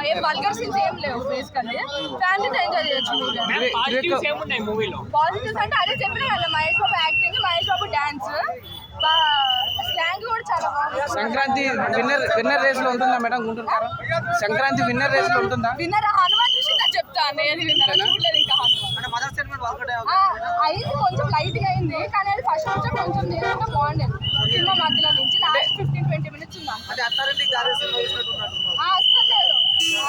ఏ vulgar scenes ఏం లేవు basically ఫ్యామిలీతో ఎంజాయ్ చేయొచ్చు మూవీలో. పాజిటివ్స్ అంటే అదే చెప్పిన కదా, Mahesh Babu acting, Mahesh Babu dance, slang కూడా చాలా బాగుంది. సంక్రాంతి విన్నర్ రేస్ లో ఉంటుందా madam Guntur? Sankranti winner race లో ఉంటుందా? విన్నర్ హనుమాన్ చూసిందా చెప్తాను, ఏది విన్నర్ చూడలేదు ఇంకా. అయింది కొంచెం లైట్ గా అయింది, కానీ అది ఫస్ట్ నుంచి కొంచెం నేర్చుకుంటే బాగుండేది. సినిమా మధ్యలో నుంచి లాస్ట్ 15-20 మినిట్స్ ఉందా అసలు లేదు.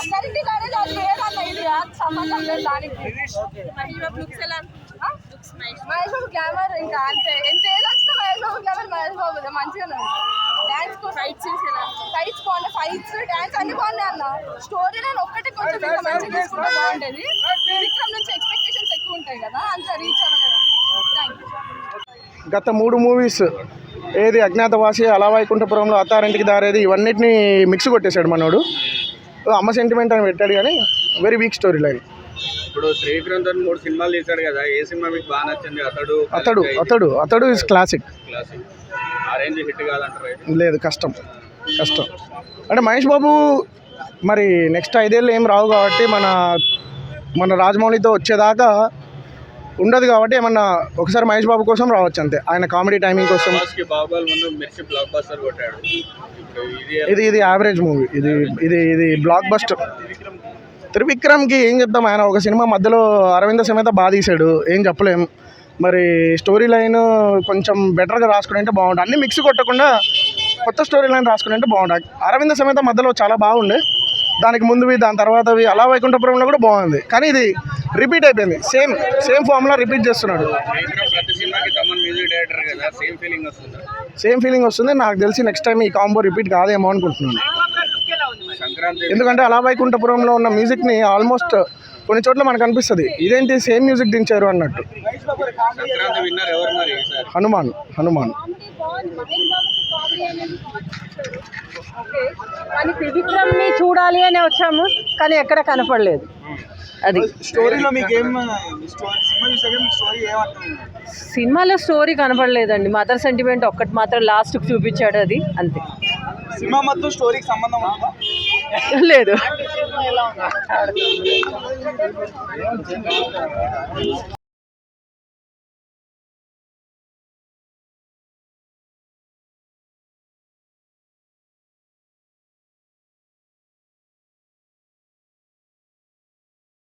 అత్తారింటి కాలేజ్ అది లేదన్న, ఇది సంబంధం లేదు దానికి. మహేష్ బాబు గ్లామర్ ఇంకా అంతే, ఎంత ఏది వచ్చినా మహేష్ బాబు గ్లామర్ మహేష్ బాబు మంచిగా డాన్స్ ఫైట్స్ బాగున్నాయి, ఫైట్స్ డాన్స్ అన్ని బాగున్నాయి అన్న. స్టోరీ లైన్ ఒక్కటి కొంచెం ఇంకా మంచిగా తీసుకుంటే బాగుండేది. విక్రమ్ నుంచి ఎక్స్పెక్టేషన్స్ ఎక్కువ ఉంటాయి కదా, అంత రీచ్ అవ్వలేదు. గత 3 మూవీస్ ఏది అజ్ఞాతవాసి, అలా వైకుంఠపురంలో, అత్తారింటికి దారేది, ఇవన్నిటిని మిక్స్ కొట్టేశాడు మనోడు. అమ్మ సెంటిమెంట్ అని పెట్టాడు కానీ వెరీ వీక్ స్టోరీ లైన్. ఇప్పుడు త్రివిక్రమ్ 3 సినిమాలు తీశాడు కదా, ఏ సినిమా మీకు బాగా నచ్చింది? అతడు ఇస్ క్లాసిక్. ఆరెంజ్ హిట్ కాదంటారు? లేదు, కష్టం. అంటే మహేష్ బాబు మరి నెక్స్ట్ 5 ఏళ్ళు ఏం రావు కాబట్టి మన రాజమౌళితో వచ్చేదాకా ఉండదు కాబట్టి ఏమన్నా ఒకసారి మహేష్ బాబు కోసం రావచ్చు అంతే, ఆయన కామెడీ టైమింగ్ కోసం. ఇది యావరేజ్ మూవీ, ఇది బ్లాక్ బస్టర్. త్రివిక్రమ్కి ఏం చెప్తాం, ఆయన ఒక సినిమా మధ్యలో అరవింద సమేత బాగా తీశాడు, ఏం చెప్పలేం. మరి స్టోరీ లైన్ కొంచెం బెటర్గా రాసుకుంటే బాగుంటుంది. అన్ని మిక్స్ కొట్టకుండా కొత్త స్టోరీ లైన్ రాసుకుంటే బాగుంటుంది. అరవింద సమేత మధ్యలో చాలా బాగుండే, దానికి ముందువి దాని తర్వాతవి అలా వైకుంఠపురంలో కూడా బాగుంది, కానీ ఇది రిపీట్ అయిపోయింది. సేమ్ ఫార్ములా రిపీట్ చేస్తున్నాడు. సేమ్ ఫీలింగ్ వస్తుంది. నాకు తెలిసి నెక్స్ట్ టైం ఈ కాంబో రిపీట్ కాదేమో అనుకుంటున్నాను. ఎందుకంటే అలా వైకుంఠపురంలో ఉన్న మ్యూజిక్ని ఆల్మోస్ట్ కొన్ని చోట్ల మనకు అనిపిస్తుంది, ఇదేంటి సేమ్ మ్యూజిక్ దించారు అన్నట్టు. హనుమాన్ కానీ త్రివిక్రమ్ని చూడాలి అని వచ్చాము, కానీ ఎక్కడ కనపడలేదు. అది సినిమాలో స్టోరీ కనపడలేదండి. మదర్ సెంటిమెంట్ ఒక్కటి మాత్రం లాస్ట్కి చూపించాడు, అది అంతే. సినిమా మొత్తం స్టోరీకి సంబంధం లేదు.